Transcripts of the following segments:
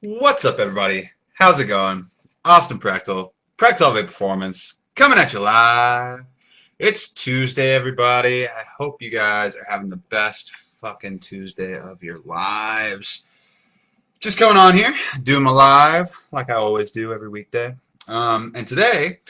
What's up, everybody? How's it going? Austin Practal, Practal Elevate Performance, coming at you live. It's Tuesday, everybody. I hope you guys are having the best fucking Tuesday of your lives. Just going on here, doing my live like I always do every weekday. And today,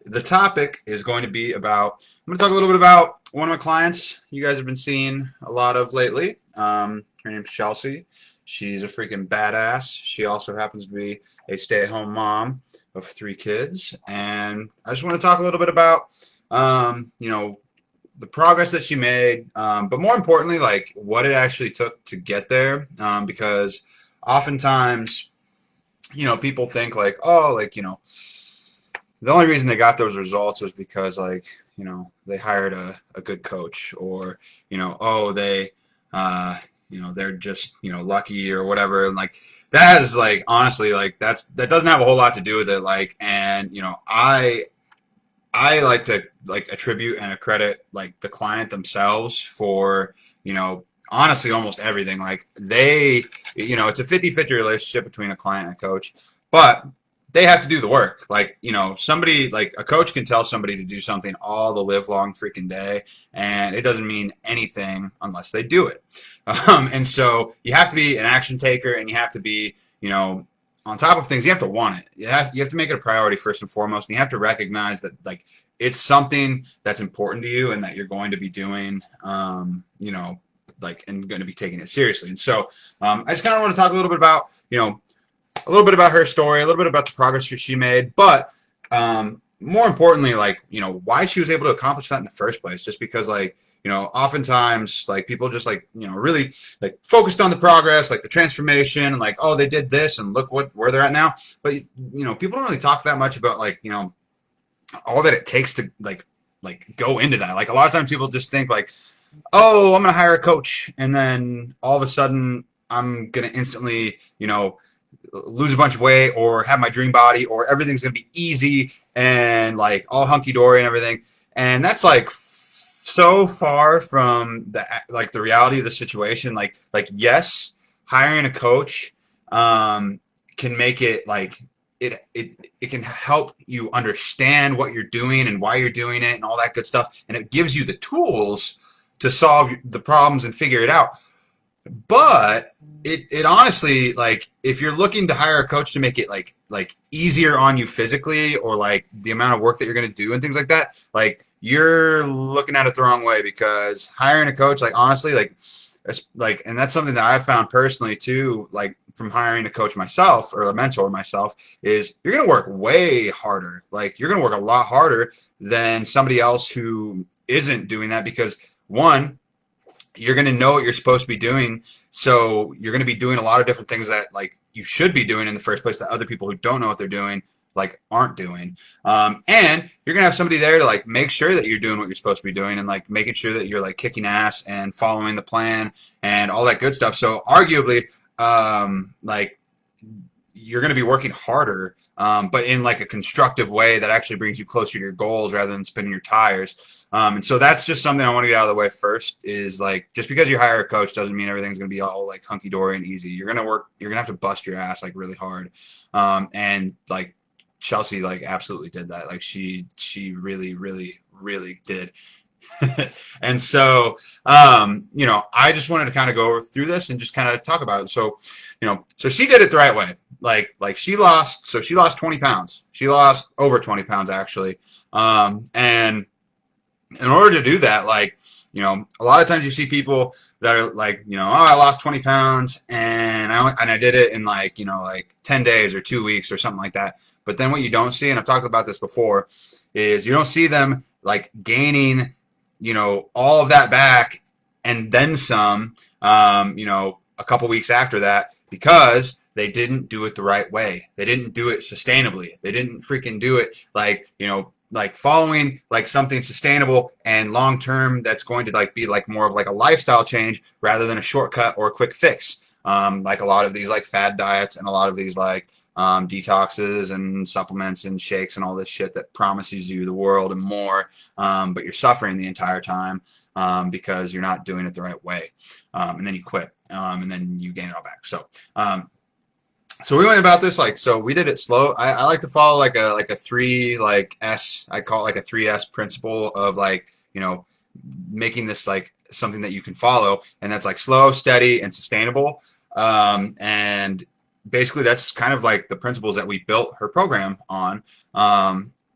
the topic is going to be about, I'm going to talk a little bit about one of my clients you guys have been seeing a lot of lately. Her name's Chelsea. She's a freaking badass. She also happens to be a stay-at-home mom of 3 kids. And I just want to talk a little bit about, the progress that she made, but more importantly, like what it actually took to get there. Because oftentimes, people think like, oh, the only reason they got those results was because they hired a good coach, or oh, they're just lucky or whatever. And like that is like honestly like that doesn't have a whole lot to do with it. Like, and I like to like attribute and accredit like the client themselves for honestly almost everything. Like it's a 50-50 relationship between a client and a coach, but they have to do the work. Like, somebody like a coach can tell somebody to do something all the live long freaking day, and it doesn't mean anything unless they do it. And so you have to be an action taker, and you have to be, on top of things, you have to want it. You have to make it a priority first and foremost, and you have to recognize that like it's something that's important to you and that you're going to be doing, and going to be taking it seriously. And so I just kind of want to talk a little bit about, a little bit about her story, a little bit about the progress that she made, but more importantly, why she was able to accomplish that in the first place. Just because, oftentimes, like people just really like focused on the progress, like the transformation, and like, oh, they did this, and look where they're at now. But people don't really talk that much about all that it takes to like go into that. Like a lot of times, people just think like, oh, I'm gonna hire a coach, and then all of a sudden, I'm gonna instantly, lose a bunch of weight or have my dream body, or everything's going to be easy and like all hunky-dory and everything. And that's like so far from the reality of the situation. Like yes, hiring a coach can make it like it can help you understand what you're doing and why you're doing it and all that good stuff, and it gives you the tools to solve the problems and figure it out. But it honestly, like, if you're looking to hire a coach to make it like easier on you physically, or like the amount of work that you're going to do and things like that, like you're looking at it the wrong way. Because hiring a coach, like honestly, and that's something that I've found personally too, like from hiring a coach myself or a mentor myself, is you're going to work way harder. Like you're going to work a lot harder than somebody else who isn't doing that, because one, you're going to know what you're supposed to be doing. So you're going to be doing a lot of different things that like you should be doing in the first place that other people who don't know what they're doing like aren't doing. And you're going to have somebody there to like make sure that you're doing what you're supposed to be doing, and like making sure that you're like kicking ass and following the plan and all that good stuff. So arguably, like you're going to be working harder, but in like a constructive way that actually brings you closer to your goals rather than spinning your tires. And so that's just something I want to get out of the way first, is like, just because you hire a coach doesn't mean everything's going to be all like hunky dory and easy. You're going to have to bust your ass like really hard. And like Chelsea, like absolutely did that. Like she really, really, really did. And so, I just wanted to kind of go through this and just kind of talk about it. So, so she did it the right way. Like she lost 20 pounds. She lost over 20 pounds actually. And in order to do that, like, a lot of times you see people that are like, oh, I lost 20 pounds and I did it in like 10 days or 2 weeks or something like that. But then what you don't see, and I've talked about this before, is you don't see them like gaining, all of that back and then some, a couple weeks after that, because they didn't do it the right way. They didn't do it sustainably. They didn't freaking do it like following like something sustainable and long term that's going to like be like more of like a lifestyle change rather than a shortcut or a quick fix. Like a lot of these like fad diets and a lot of these like detoxes and supplements and shakes and all this shit that promises you the world and more, but you're suffering the entire time because you're not doing it the right way, and then you quit, and then you gain it all back. So we went about this like, so we did it slow. I like to follow like a three like S. I call it like a 3S principle of like, making this like something that you can follow, and that's like slow, steady, and sustainable. And basically that's kind of like the principles that we built her program on.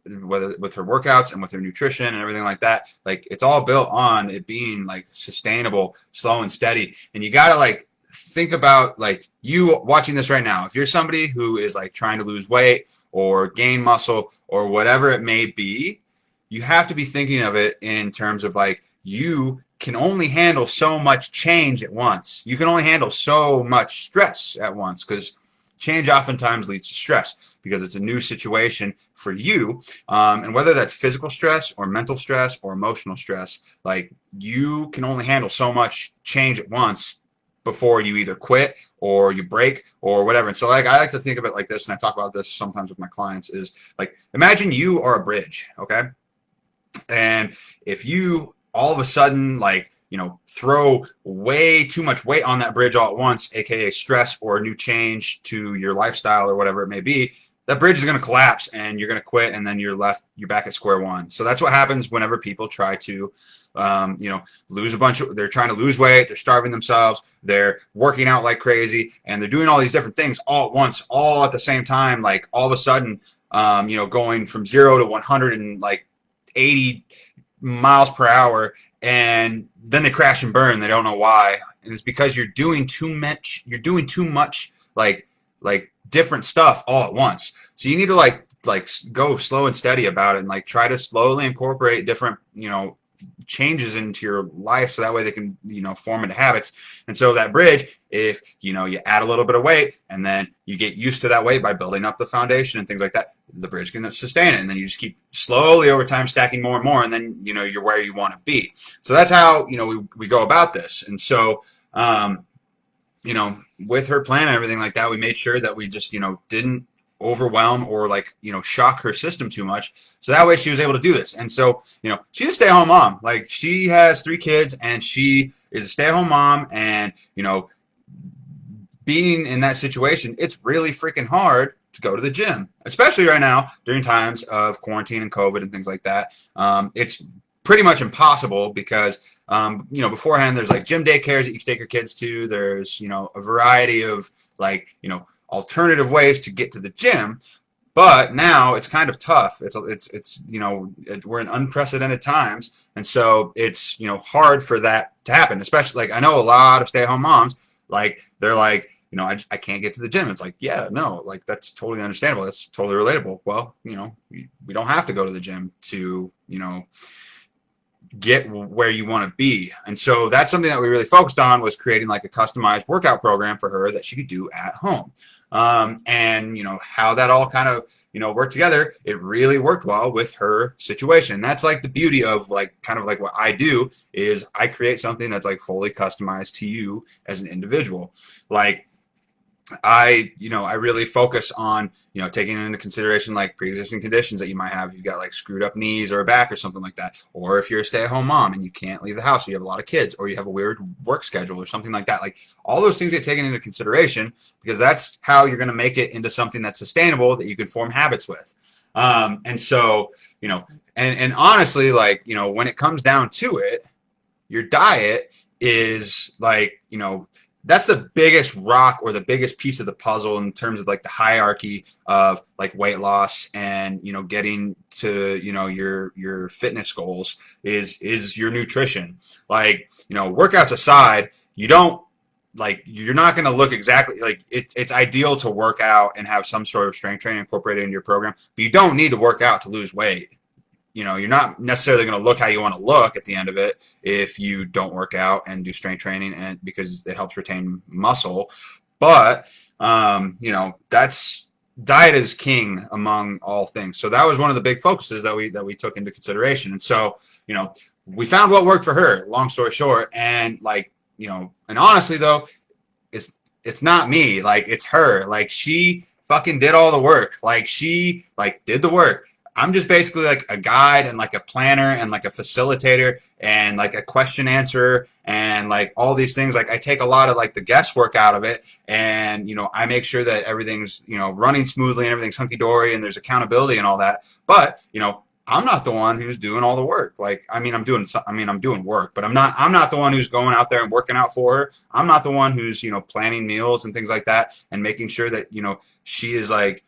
Whether with her workouts and with her nutrition and everything like that, like it's all built on it being like sustainable, slow and steady. And you gotta like think about like you watching this right now. If you're somebody who is like trying to lose weight or gain muscle or whatever it may be, you have to be thinking of it in terms of like you can only handle so much change at once. You can only handle so much stress at once, because change oftentimes leads to stress because it's a new situation for you. And whether that's physical stress or mental stress or emotional stress, like you can only handle so much change at once before you either quit or you break or whatever. And so like I like to think of it like this, and I talk about this sometimes with my clients, is like imagine you are a bridge, okay? And if you all of a sudden like throw way too much weight on that bridge all at once, aka stress or a new change to your lifestyle or whatever it may be, that bridge is going to collapse and you're going to quit, and then you're back at square one. So that's what happens whenever people try to lose they're trying to lose weight, they're starving themselves, they're working out like crazy, and they're doing all these different things all at once, all at the same time, like all of a sudden, going from 0 to 180 miles per hour, and then they crash and burn. They don't know why, and it's because you're doing too much. You're doing too much like different stuff all at once. So you need to like go slow and steady about it, and like try to slowly incorporate different changes into your life, so that way they can form into habits. And so that bridge, if you add a little bit of weight and then you get used to that weight by building up the foundation and things like that, the bridge can sustain it, and then you just keep slowly over time stacking more and more, and then you're where you want to be. So that's how we go about this. And so with her plan and everything like that, we made sure that we just didn't overwhelm or shock her system too much, so that way she was able to do this. And so she's a stay-at-home mom. Like, she has 3 kids and she is a stay-at-home mom, and being in that situation, it's really freaking hard to go to the gym, especially right now during times of quarantine and COVID and things like that. It's pretty much impossible because beforehand there's like gym daycares that you can take your kids to. There's a variety of alternative ways to get to the gym, but now it's kind of tough. It's we're in unprecedented times, and so it's hard for that to happen. Especially like I know a lot of stay-at-home moms, like they're like I can't get to the gym. It's like, yeah, no, like that's totally understandable. That's totally relatable. Well, we don't have to go to the gym to get where you want to be. And so that's something that we really focused on, was creating like a customized workout program for her that she could do at home. And how that all kind of worked together, it really worked well with her situation. That's like the beauty of like kind of like what I do, is I create something that's like fully customized to you as an individual. Like I really focus on, taking into consideration like pre-existing conditions that you might have. You've got like screwed up knees or a back or something like that. Or if you're a stay-at-home mom and you can't leave the house, or you have a lot of kids, or you have a weird work schedule or something like that. Like all those things get taken into consideration, because that's how you're going to make it into something that's sustainable that you can form habits with. And so, and honestly, like, when it comes down to it, your diet is like, that's the biggest rock or the biggest piece of the puzzle in terms of like the hierarchy of like weight loss and getting to your fitness goals is your nutrition. Like workouts aside, you're not going to look exactly like it's ideal to work out and have some sort of strength training incorporated into your program, but you don't need to work out to lose weight. You're not necessarily going to look how you want to look at the end of it if you don't work out and do strength training, and because it helps retain muscle. But that's diet is king among all things. So that was one of the big focuses that we took into consideration. And so we found what worked for her, long story short. And and honestly though, it's not me. Like, it's her. Like, she fucking did all the work. Like, she did the work. I'm just basically like a guide and like a planner and like a facilitator and like a question answerer and like all these things. Like I take a lot of like the guesswork out of it, and I make sure that everything's running smoothly and everything's hunky dory and there's accountability and all that. But I'm not the one who's doing all the work. Like, I'm doing work, but I'm not the one who's going out there and working out for her. I'm not the one who's, planning meals and things like that and making sure that, she is like,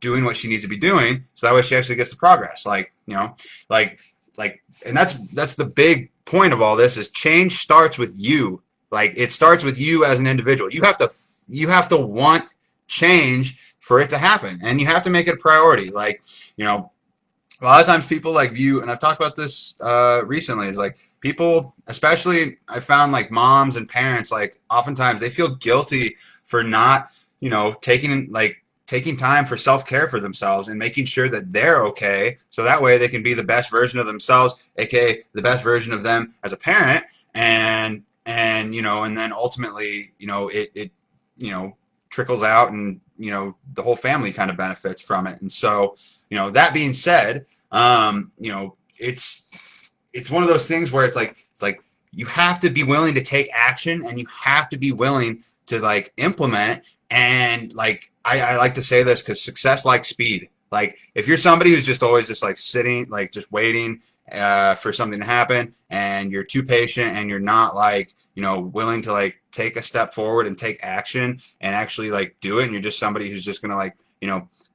doing what she needs to be doing. So that way she actually gets the progress. And that's the big point of all this is change starts with you. Like it starts with you as an individual. You have to want change for it to happen, and you have to make it a priority. Like, a lot of times people like view, and I've talked about this recently, is like people, especially I found like moms and parents, like oftentimes they feel guilty for not, taking time for self-care for themselves and making sure that they're okay. So that way they can be the best version of themselves, aka the best version of them as a parent. And then ultimately, it trickles out, and the whole family kind of benefits from it. And so, that being said, it's one of those things where it's like you have to be willing to take action, and you have to be willing to like implement. And like I like to say this because success likes speed. Like if you're somebody who's just always just like sitting, like just waiting for something to happen, and you're too patient, and you're not like willing to like take a step forward and take action and actually like do it, and you're just somebody who's just gonna like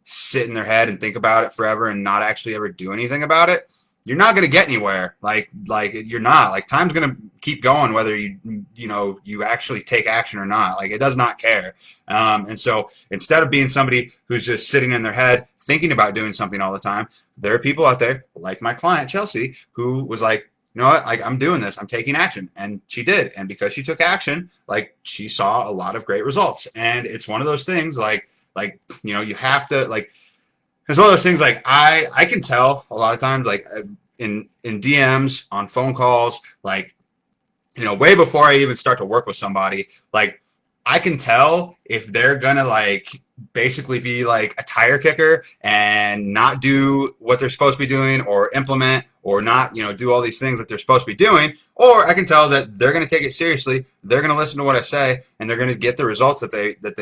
sit in their head and think about it forever and not actually ever do anything about it, you're not going to get anywhere. Like you're not. Like time's going to keep going whether you actually take action or not. Like it does not care. And so instead of being somebody who's just sitting in their head thinking about doing something all the time, there are people out there like my client Chelsea who was like, you know what, like I'm doing this, I'm taking action. And she did. And because she took action, like she saw a lot of great results. And it's one of those things you have to like, it's one of those things like I can tell a lot of times like in DMs, on phone calls, like way before I even start to work with somebody, like I can tell if they're gonna like basically be like a tire kicker and not do what they're supposed to be doing, or implement, or not do all these things that they're supposed to be doing, or I can tell that they're gonna take it seriously, they're gonna listen to what I say, and they're gonna get the results that they that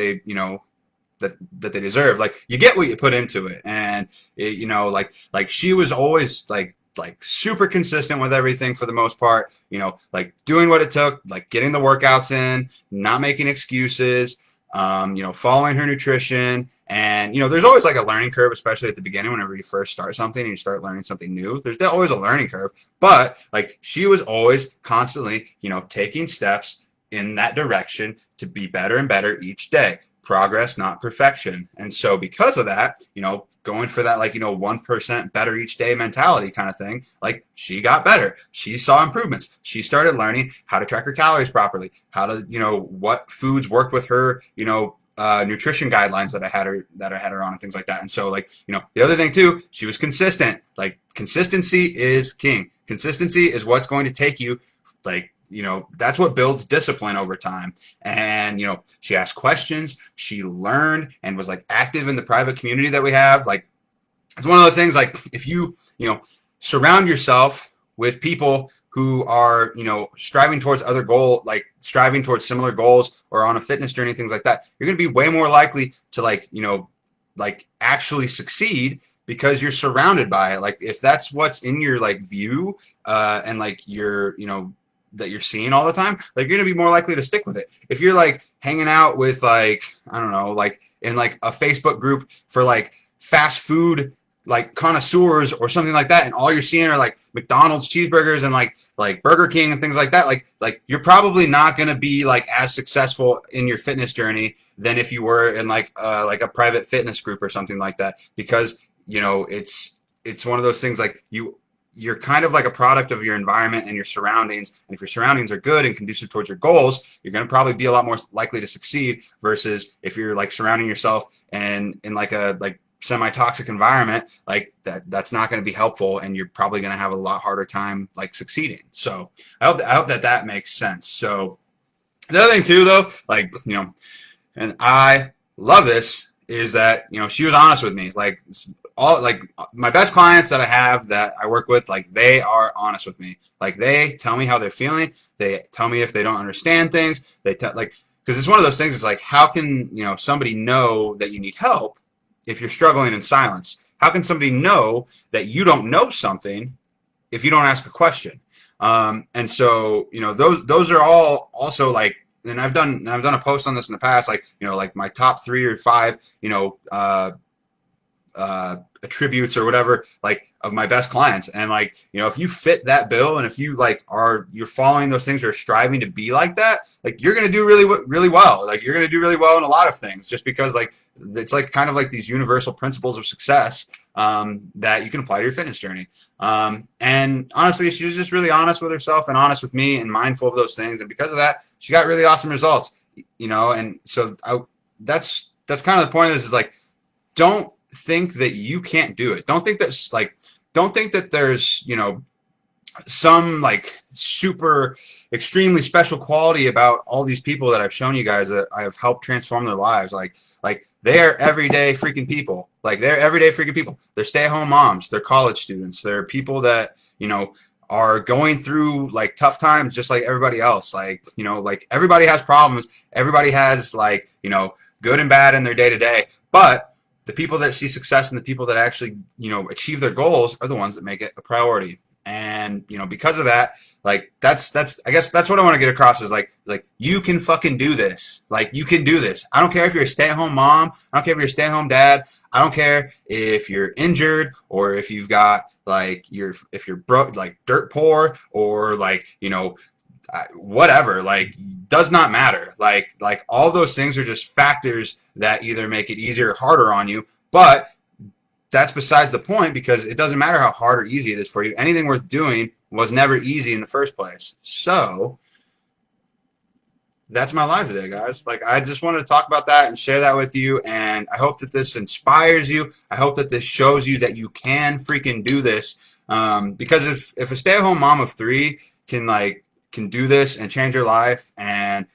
they deserve. Like you get what you put into it. And like she was always like super consistent with everything for the most part, like doing what it took, like getting the workouts in, not making excuses, following her nutrition. And there's always like a learning curve, especially at the beginning whenever you first start something and you start learning something new. There's always a learning curve, but like she was always constantly taking steps in that direction to be better and better each day. Progress, not perfection. And so because of that, going for that 1% better each day mentality kind of thing, like she got better. She saw improvements. She started learning how to track her calories properly, how to, what foods worked with her, nutrition guidelines that I had her on, and things like that. And so the other thing too, she was consistent. Like consistency is king. Consistency is what's going to take you that's what builds discipline over time. And she asked questions, she learned, and was like active in the private community that we have. Like it's one of those things, like if you surround yourself with people who are striving towards striving towards similar goals, or on a fitness journey, things like that, you're going to be way more likely to actually succeed, because you're surrounded by it. Like if that's what's in your view and you're that you're seeing all the time, like you're gonna be more likely to stick with it. If you're hanging out with I don't know, in a Facebook group for fast food connoisseurs or something like that, and all you're seeing are McDonald's cheeseburgers and Burger King and things like that, you're probably not gonna be as successful in your fitness journey than if you were in a private fitness group or something like that, because it's one of those things you're kind of like a product of your environment and your surroundings. And if your surroundings are good and conducive towards your goals, you're going to probably be a lot more likely to succeed, versus if you're surrounding yourself and in a semi-toxic environment, that's not going to be helpful, and you're probably going to have a lot harder time succeeding. So I hope that makes sense. So the other thing too, though, and I love this, is that she was honest with me. all like my best clients that I have that I work with, like they are honest with me. Like they tell me how they're feeling. They tell me if they don't understand things. They tell like because it's one of those things. It's like how can somebody know that you need help if you're struggling in silence? How can somebody know that you don't know something if you don't ask a question? And so those are all also like. And I've done a post on this in the past, like like my top 3 or 5 attributes or whatever, like of my best clients. And like if you fit that bill, and if you like you're following those things or striving to be like that, like you're gonna do really well. Like you're gonna do really well in a lot of things, just because like it's like kind of like these universal principles of success that you can apply to your fitness journey. And honestly, she was just really honest with herself and honest with me and mindful of those things, and because of that, she got really awesome results. And so that's kind of the point of this, is like, don't think that you can't do it. Don't think that there's some like super extremely special quality about all these people that I've shown you guys that I have helped transform their lives. Like they're everyday freaking people. Like they're everyday freaking people. They're stay-at-home moms. They're college students. They're people that are going through like tough times just like everybody else. Like like everybody has problems. Everybody has like good and bad in their day-to-day. But the people that see success and the people that actually achieve their goals are the ones that make it a priority. And because of that, like that's I guess that's what I want to get across, is like you can fucking do this. Like you can do this. I don't care if you're a stay-at-home mom. I don't care if you're a stay-at-home dad. I don't care if you're injured or if you've got like if you're broke, like dirt poor, or like whatever. Like does not matter. Like all those things are just factors that either make it easier or harder on you. But that's besides the point, because it doesn't matter how hard or easy it is for you. Anything worth doing was never easy in the first place. So that's my live today, guys. Like I just wanted to talk about that and share that with you. And I hope that this inspires you. I hope that this shows you that you can freaking do this. Because if a stay-at-home mom of 3 can do this and change her life and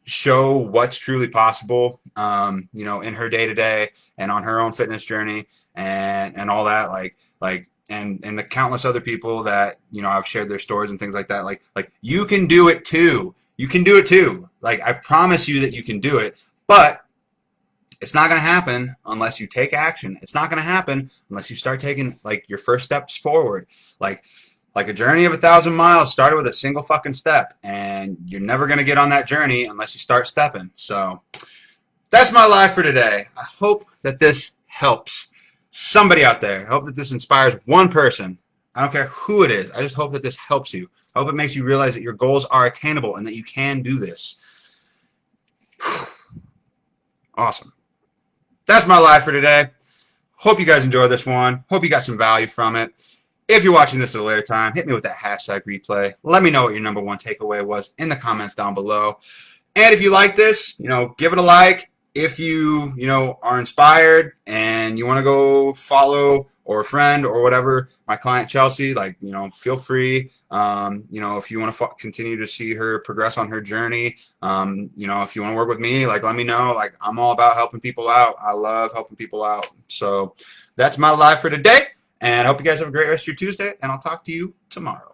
show what's truly possible in her day-to-day and on her own fitness journey and all that, and the countless other people that I've shared their stories and things like that, like you can do it too. You can do it too. Like I promise you that you can do it. But it's not going to happen unless you take action. It's not going to happen unless you start taking like your first steps forward. Like a journey of 1,000 miles started with a single fucking step, and you're never going to get on that journey unless you start stepping. So that's my life for today. I hope that this helps somebody out there. I hope that this inspires one person. I don't care who it is. I just hope that this helps you. I hope it makes you realize that your goals are attainable and that you can do this. Awesome. That's my life for today. Hope you guys enjoyed this one. Hope you got some value from it. If you're watching this at a later time, hit me with that hashtag replay. Let me know what your number 1 takeaway was in the comments down below. And if you like this, give it a like. If you, are inspired and you want to go follow or friend or whatever my client Chelsea, feel free. If you want to continue to see her progress on her journey, if you want to work with me, let me know. I'm all about helping people out. I love helping people out. So that's my life for today. And I hope you guys have a great rest of your Tuesday, and I'll talk to you tomorrow.